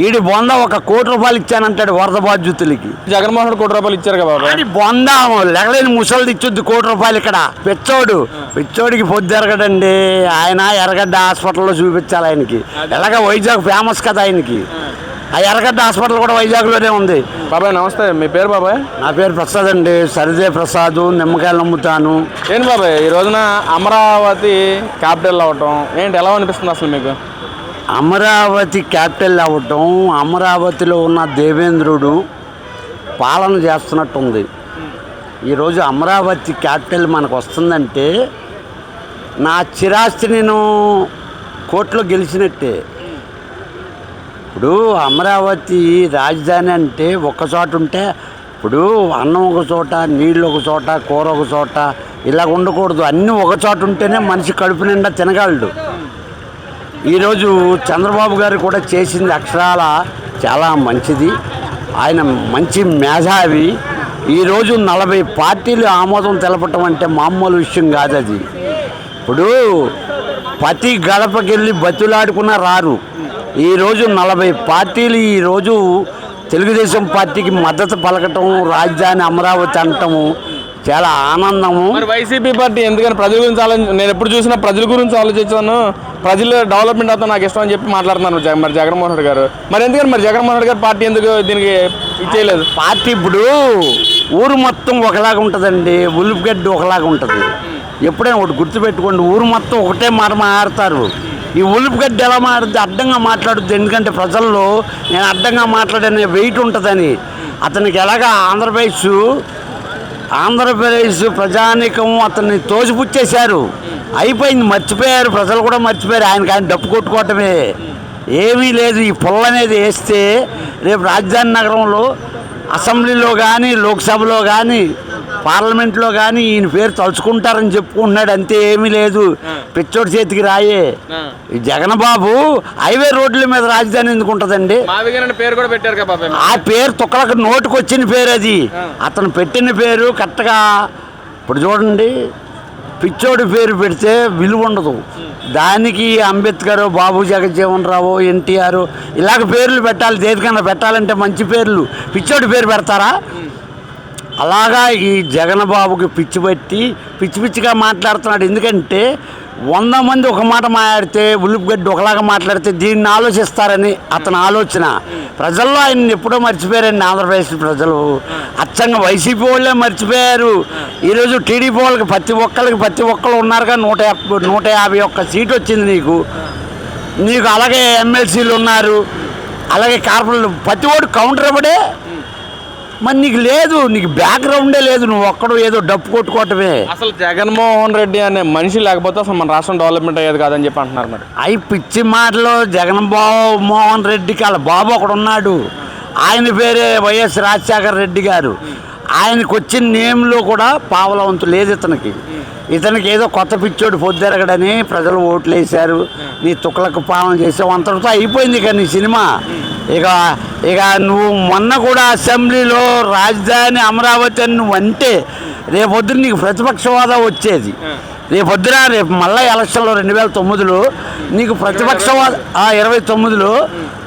ఈడి బొంద ₹1 కోటి ఇచ్చానంటాడు వరద బాధ్యుతులకి. జగన్మోహన్ రెడ్డి ₹1 ఇచ్చారు కదా బాబా. అది బొంద లెగలేని ముసలిది ఇచ్చుద్ది ₹1 ఇక్కడ. పిచ్చోడికి పొద్దు ఎరగడండి. ఆయన ఎర్రగడ్డ హాస్పిటల్లో చూపించాలి ఆయనకి. ఎలాగ వైజాగ్ ఫేమస్ కదా ఆయనకి. ఆ ఎర్రగడ్డ హాస్పిటల్ కూడా వైజాగ్లోనే ఉంది. బాబాయ్ నమస్తే, మీ పేరు బాబాయ్? నా పేరు ప్రసాద్ అండి, సరిదే ప్రసాద్. నిమ్మకాయలు అమ్ముతాను. ఏంటి బాబాయ్ ఈ రోజున అమరావతి క్యాపిటల్ అవ్వటం ఏంటి, ఎలా అనిపిస్తుంది అసలు మీకు? అమరావతి క్యాపిటల్ అవ్వటం, అమరావతిలో ఉన్న దేవేంద్రుడు పాలన చేస్తున్నట్టుంది. ఈరోజు అమరావతి క్యాపిటల్ మనకు వస్తుందంటే నా చిరాస్తి నేను కోర్టులో గెలిచినట్టే. ఇప్పుడు అమరావతి రాజధాని అంటే ఒక్క చోట ఉంటే, ఇప్పుడు అన్నం ఒక చోట, నీళ్ళు ఒక చోట, కూర ఒక చోట, ఇలా ఉండకూడదు. అన్నీ ఒక చోట ఉంటేనే మనిషి కడుపు నిండా తినగలడు. ఈరోజు చంద్రబాబు గారు కూడా చేసింది అక్షరాల చాలా మంచిది. ఆయన మంచి మేధావి. ఈరోజు 40 పార్టీలు ఆమోదం తెలపటం అంటే మామూలు విషయం కాదు అది. ఇప్పుడు ప్రతి గడపకెళ్ళి బతులాడుకున్నా రారు. ఈరోజు 40 పార్టీలు ఈరోజు తెలుగుదేశం పార్టీకి మద్దతు పలకటం, రాజధాని అమరావతి అనటము చాలా ఆనందము. మరి వైసీపీ పార్టీ ఎందుకని ప్రజల గురించి నేను ఎప్పుడు చూసినా ప్రజల గురించి ఆలోచించాను, ప్రజలు డెవలప్మెంట్ అవుతాం నాకు ఇష్టం అని చెప్పి మాట్లాడుతున్నారు మరి జగన్మోహన్ రెడ్డి గారు. మరి ఎందుకని మరి జగన్మోహన్ రెడ్డి గారు పార్టీ ఎందుకు దీనికి ఇచ్చేయలేదు? పార్టీ ఇప్పుడు ఊరు మొత్తం ఒకలాగా ఉంటుందండి, ఉల్లిగడ్డ ఒకలాగా ఉంటుంది. ఎప్పుడైనా ఒకటి గుర్తుపెట్టుకోండి, ఊరు మొత్తం ఒకటే మాట మాట్లాడతారు. ఈ ఉల్లిగడ్డ ఎలా మాట్లాడుద్ది, అడ్డంగా మాట్లాడుద్ది. ఎందుకంటే ప్రజల్లో నేను అడ్డంగా మాట్లాడనే వెయిట్ ఉంటుందని. అతనికి ఎలాగా ఆంధ్రప్రదేశ్ ప్రజానీకం అతన్ని తోసిపుచ్చేశారు. అయిపోయింది, మర్చిపోయారు. ప్రజలు కూడా మర్చిపోయారు. ఆయన డప్పు కొట్టుకోవటమే, ఏమీ లేదు. ఈ పొల్ల అనేది వేస్తే రేపు రాజధాని నగరంలో అసెంబ్లీలో కానీ, లోక్సభలో కానీ, పార్లమెంట్లో కానీ ఈయన పేరు తలుచుకుంటారని చెప్పుకుంటున్నాడు. అంతే, ఏమీ లేదు. పిచ్చోడి చేతికి రాయే. ఈ జగన్ బాబు హైవే రోడ్ల మీద రాజధాని ఎందుకు ఉంటుందండి? పేరు కూడా పెట్టారు కదా. ఆ పేరు తొక్కలకు నోటుకు వచ్చిన పేరు అది. అతను పెట్టిన పేరు కరెక్ట్గా. ఇప్పుడు చూడండి, పిచ్చోడి పేరు పెడితే విలువ ఉండదు. దానికి అంబేద్కర్, బాబు జగజ్జీవన్ రావు, ఎన్టీఆర్ ఇలాగ పేర్లు పెట్టాలి. దేనికన్నా పెట్టాలంటే మంచి పేర్లు. పిచ్చోడి పేరు పెడతారా? అలాగా ఈ జగన్ బాబుకి పిచ్చిగా మాట్లాడుతున్నాడు. ఎందుకంటే 100 మంది ఒక మాట మాట్లాడితే, ఉల్లిగడ్డ ఒకలాగా మాట్లాడితే దీన్ని ఆలోచిస్తారని అతని ఆలోచన. ప్రజల్లో ఆయన ఎప్పుడో మర్చిపోయారండి ఆంధ్రప్రదేశ్ ప్రజలు. అచ్చంగా వైసీపీ వాళ్ళే మర్చిపోయారు. ఈరోజు టీడీపీ వాళ్ళకి ప్రతి ఒక్కరు ఉన్నారుగా. 151 సీటు వచ్చింది నీకు. అలాగే ఎమ్మెల్సీలు ఉన్నారు, అలాగే కార్పొరేట్లు. ప్రతి ఓడు కౌంటర్ ఇవ్వడే. మరి నీకు లేదు, నీకు బ్యాక్గ్రౌండే లేదు. నువ్వు ఒక్కడు ఏదో డప్పు కొట్టుకోవటమే. అసలు జగన్మోహన్ రెడ్డి అనే మనిషి లేకపోతే అసలు మన రాష్ట్రం డెవలప్మెంట్ అయ్యేది కాదని చెప్పి అంటున్నారు. మరి అవి పిచ్చి మాటలు. జగన్మోహన్ రెడ్డికి వాళ్ళ బాబు ఒకడు ఉన్నాడు. ఆయన పేరే వైఎస్ రాజశేఖర రెడ్డి గారు. ఆయనకు వచ్చిన నేమ్లో కూడా పావలవంతు లేదు ఇతనికి ఏదో కొత్త పిచ్చోడు పొద్దురగడని ప్రజలు ఓట్లు వేశారు. నీ తుక్కలకు పాలన చేసావు, అంతటితో అయిపోయింది. నీ సినిమా ఇక నువ్వు మొన్న కూడా అసెంబ్లీలో రాజధాని అమరావతి అని నువ్వు అంటే రేపొద్దున నీకు ప్రతిపక్ష హోదా వచ్చేది. రేపు మళ్ళీ ఎలక్షన్లో 2009లో నీకు ప్రతిపక్ష హోదా, 29లో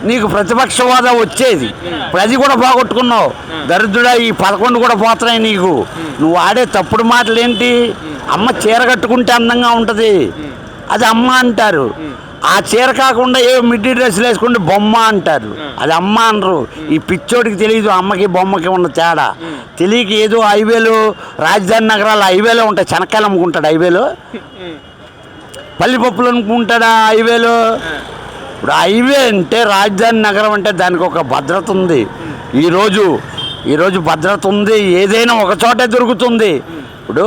నీకు ప్రతిపక్ష హోదా వచ్చేది. ఇప్పుడు అది కూడా పోగొట్టుకున్నావు. దరిద్రుడా, ఈ 11 కూడా పోతున్నాయి నీకు. నువ్వు ఆడే తప్పుడు మాటలు ఏంటి? అమ్మ చీర కట్టుకుంటే అందంగా ఉంటుంది, అది అమ్మ అంటారు. ఆ చీర కాకుండా ఏ మిడ్డీ డ్రెస్సులు వేసుకుంటే బొమ్మ అంటారు, అది అమ్మ అనరు. ఈ పిచ్చోడికి తెలియదు అమ్మకి బొమ్మకి ఉన్న తేడా. తెలియక ఏదో హైవేలు, రాజధాని నగరాలు హైవేలో ఉంటాయి. శనక్కాయలు అమ్ముకుంటాడు హైవేలో, పల్లిపప్పులు అనుకుంటాడా హైవేలో. ఇప్పుడు హైవే అంటే రాజధాని నగరం అంటే దానికి ఒక భద్రత ఉంది. ఈరోజు భద్రత ఉంది. ఏదైనా ఒక చోటే దొరుకుతుంది. ఇప్పుడు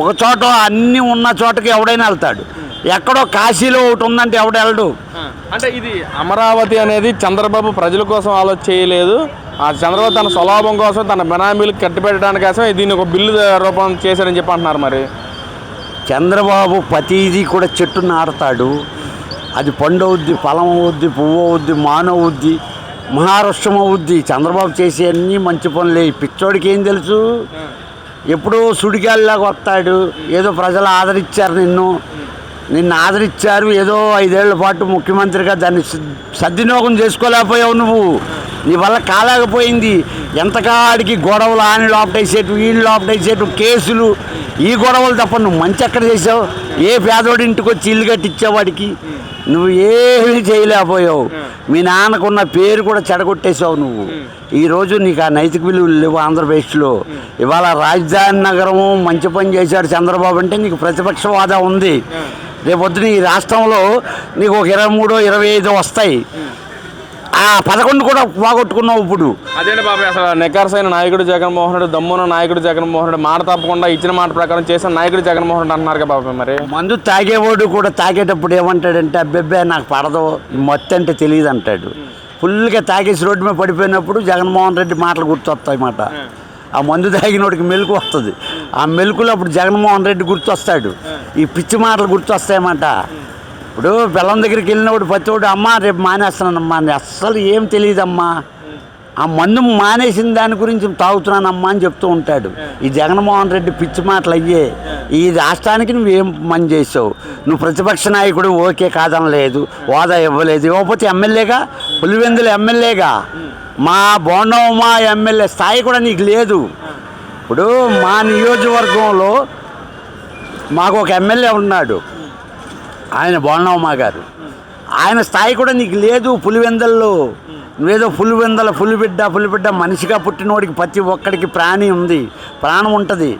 ఒక చోట అన్నీ ఉన్న చోటకి ఎవడైనా వెళ్తాడు. ఎక్కడో కాశీలో ఒకటి ఉందంటే ఎవడు వెళ్ళడు. అంటే ఇది అమరావతి అనేది చంద్రబాబు ప్రజల కోసం ఆలోచన చేయలేదు. ఆ చంద్రబాబు తన స్వలాభం కోసం, తన బెనామీలకు కట్టిపెట్టడానికి కోసం దీన్ని ఒక బిల్లు రూపం చేశారని చెప్పి అంటున్నారు. మరి చంద్రబాబు ప్రతిదీ కూడా చెట్టు నాటుతాడు. అది పండు అవుద్ది, ఫలం అవుద్ది, పువ్వు అవుద్ది, మానవుద్ది, మహారాష్ట్రం అవుద్ది. చంద్రబాబు చేసే అన్నీ మంచి పనులే. పిచ్చోడికి ఏం తెలుసు? ఎప్పుడో సుడిగాలిలాగా వస్తాడు. ఏదో ప్రజలు ఆదరించారు నిన్ను, నిన్ను ఆదరించారు, ఏదో 5 ఏళ్ల పాటు ముఖ్యమంత్రిగా దాన్ని సద్వినియోగం చేసుకోలేకపోయావు నువ్వు. నీ వల్ల కాలేకపోయింది. ఎంతకాడికి గొడవలు, ఆయన లోపటేసేటు వీళ్ళు లోపటేసేటు కేసులు, ఈ గొడవలు తప్ప నువ్వు మంచి ఎక్కడ చేసావు? ఏ పేదోడి ఇంటికి వచ్చి ఇల్లు కట్టించావాడికి? నువ్వు ఏమీ చేయలేకపోయావు. మీ నాన్నకున్న పేరు కూడా చెడగొట్టేసావు నువ్వు. ఈరోజు నీకు ఆ నైతిక విలువలు లేవు ఆంధ్రప్రదేశ్లో. ఇవాళ రాజధాని నగరము మంచి పని చేశాడు చంద్రబాబు అంటే నీకు ప్రతిపక్ష హోదా ఉంది. రేపొద్దున ఈ రాష్ట్రంలో నీకు ఒక 23, 25 వస్తాయి. ఆ 11 కూడా పోగొట్టుకున్నావు ఇప్పుడు. అదేంటి బాబాయ్, అసలు నికార్సైన నాయకుడు జగన్మోహన్ రెడ్డి, దమ్మున నాయకుడు జగన్మోహన్ రెడ్డి, మాట తప్పకుండా ఇచ్చిన మాట ప్రకారం చేసిన నాయకుడు జగన్మోహన్ రెడ్డి అంటున్నారు కదా బాబాయ్. మరి మందు తాగేవాడు కూడా తాగేటప్పుడు ఏమంటాడంటే, అబ్బెబ్బే నాకు పడదు, మత్తు అంటే తెలియదు అంటాడు. ఫుల్గా తాగేసి రోడ్డు మీద పడిపోయినప్పుడు జగన్మోహన్ రెడ్డి మాటలు గుర్తొస్తాయి మాట. ఆ మందు తాగినోడికి మెలకు వస్తుంది. ఆ మెలకులో అప్పుడు జగన్మోహన్ రెడ్డి గుర్తొస్తాడు. ఈ పిచ్చి మాటలు గుర్తొస్తాయన్నమాట. ఇప్పుడు బెల్లం దగ్గరికి వెళ్ళినప్పుడు ప్రతివాడు అమ్మ రేపు మానేస్తున్నానమ్మా అని, అస్సలు ఏం తెలియదమ్మా, ఆ మందు మానేసిన దాని గురించి తాగుతున్నానమ్మా అని చెప్తూ ఉంటాడు. ఈ జగన్మోహన్ రెడ్డి పిచ్చి మాటలు అయ్యే. ఈ రాష్ట్రానికి నువ్వేం పని చేసావు? నువ్వు ప్రతిపక్ష నాయకుడు, ఓకే కాదనలేదు, హోదా ఇవ్వలేదు. ఇవ్వకపోతే ఎమ్మెల్యేగా, పులివెందుల ఎమ్మెల్యేగా, మా బోండవమా ఎమ్మెల్యే స్థాయి కూడా నీకు లేదు. ఇప్పుడు మా నియోజకవర్గంలో మాకు ఒక ఎమ్మెల్యే ఉన్నాడు, ఆయన బోండవమా గారు. ఆయన స్థాయి కూడా నీకు లేదు పులివెందల్లో. నువ్వేదో పులిబిడ్డ మనిషిగా పుట్టినోడికి ప్రతి ఒక్కడికి ప్రాణి ఉంది, ప్రాణం ఉంటుంది.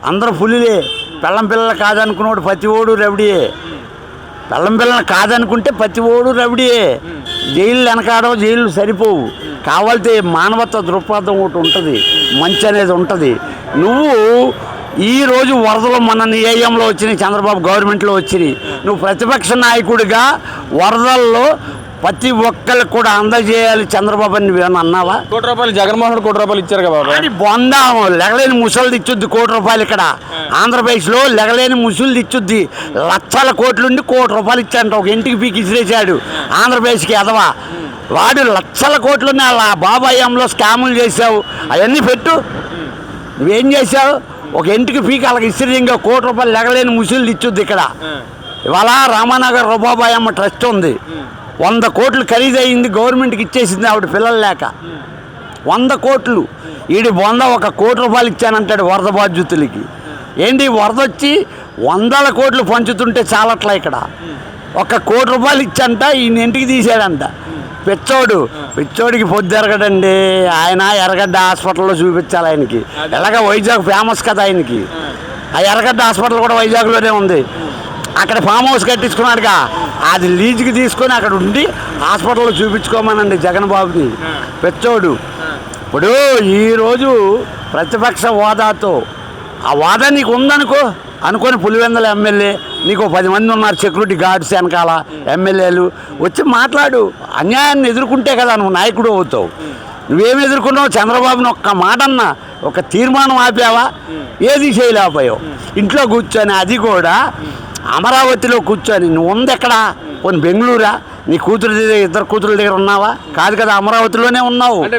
అందరూ పులిలే. పెళ్ళం పిల్లలు కాదనుకున్నోడు ప్రతి ఓడు రవిడియే. పెళ్ళం పిల్లలు కాదనుకుంటే ప్రతి ఓడు రవిడియే. జైలు వెనకాడో, జైలు సరిపోవు. కావాలితే మానవత్వ దృక్పథం ఒకటి ఉంటుంది, మంచి అనేది ఉంటుంది. నువ్వు ఈరోజు వరదలు మన ఏఎంలో వచ్చినాయి, చంద్రబాబు గవర్నమెంట్లో వచ్చినాయి. నువ్వు ప్రతిపక్ష నాయకుడిగా వరదల్లో ప్రతి ఒక్కరికి కూడా అందజేయాలి చంద్రబాబు అని నువ్వేమన్నా అన్నావా? ₹1 జగన్మోహన్ రెడ్డి ₹1 ఇచ్చారు కదా బాబా. అది బొందాము. లెగలేని ముసలిది ఇచ్చుద్ది ₹1 ఇక్కడ ఆంధ్రప్రదేశ్లో. లెగలేని ముసలిది ఇచ్చుద్ది. లక్షల కోట్లుండి ₹1 ఇచ్చాడంట. ఒక ఇంటికి పీకి ఇసిరేసాడు ఆంధ్రప్రదేశ్కి ఎదవా. వాడు లక్షల కోట్లున్న ఆ బాబాయంలో స్కాములు చేసావు. అవన్నీ పెట్టు. నువ్వేం చేసావు? ఒక ఇంటికి పీకి అలాగ ఇసిరి ఇంకా ₹1 లెగలేని ముసలిది ఇచ్చుద్ది ఇక్కడ. ఇవాళ రామానగర్ రూపాబాయమ్మ ట్రస్ట్ ఉంది, 100 కోట్లు ఖరీదయింది, గవర్నమెంట్కి ఇచ్చేసింది ఆవిడ పిల్లలు లేక. 100 కోట్లు. ఈడి ₹1 ఇచ్చానంటాడు వరద బాధ్యతలకి. ఏంటి వరద వచ్చి 100 కోట్లు పంచుతుంటే చాలట్లా ఇక్కడ. ₹1 ఇచ్చంట ఈయన ఇంటికి తీసాడంట. పిచ్చోడికి పొద్దు ఎరగడండి. ఆయన ఎర్రగడ్డ హాస్పిటల్లో చూపించాలి ఆయనకి. ఎలాగ వైజాగ్ ఫేమస్ కదా ఆయనకి. ఆ ఎర్రగడ్డ హాస్పిటల్ కూడా వైజాగ్లోనే ఉంది. అక్కడ ఫామ్ హౌస్ కట్టించుకున్నాడుగా, అది లీజుకి తీసుకొని అక్కడ ఉండి హాస్పిటల్లో చూపించుకోమనండి జగన్ బాబుని. పెచ్చోడు. ఇప్పుడు ఈరోజు ప్రతిపక్ష హోదాతో ఆ హోదా నీకు ఉందనుకో, అనుకొని పులివెందుల ఎమ్మెల్యే, నీకు 10 మంది ఉన్నారు సెక్యూరిటీ గార్డ్స్ వెనకాల ఎమ్మెల్యేలు, వచ్చి మాట్లాడు. అన్యాయాన్ని ఎదుర్కొంటే కదా నువ్వు నాయకుడు అవుతావు. నువ్వేమి ఎదుర్కొన్నావు? చంద్రబాబుని ఒక్క మాట అన్నా, ఒక తీర్మానం ఆపావా? ఏది చేయలేకపోయావు. ఇంట్లో కూర్చొని, అది కూడా అమరావతిలో కూర్చొని. నువ్వు ఉంది ఎక్కడ? కొన్ని బెంగళూరా? నీ కూతురు 2 కూతురుల దగ్గర ఉన్నావా? కాదు కదా, అమరావతిలోనే ఉన్నావు.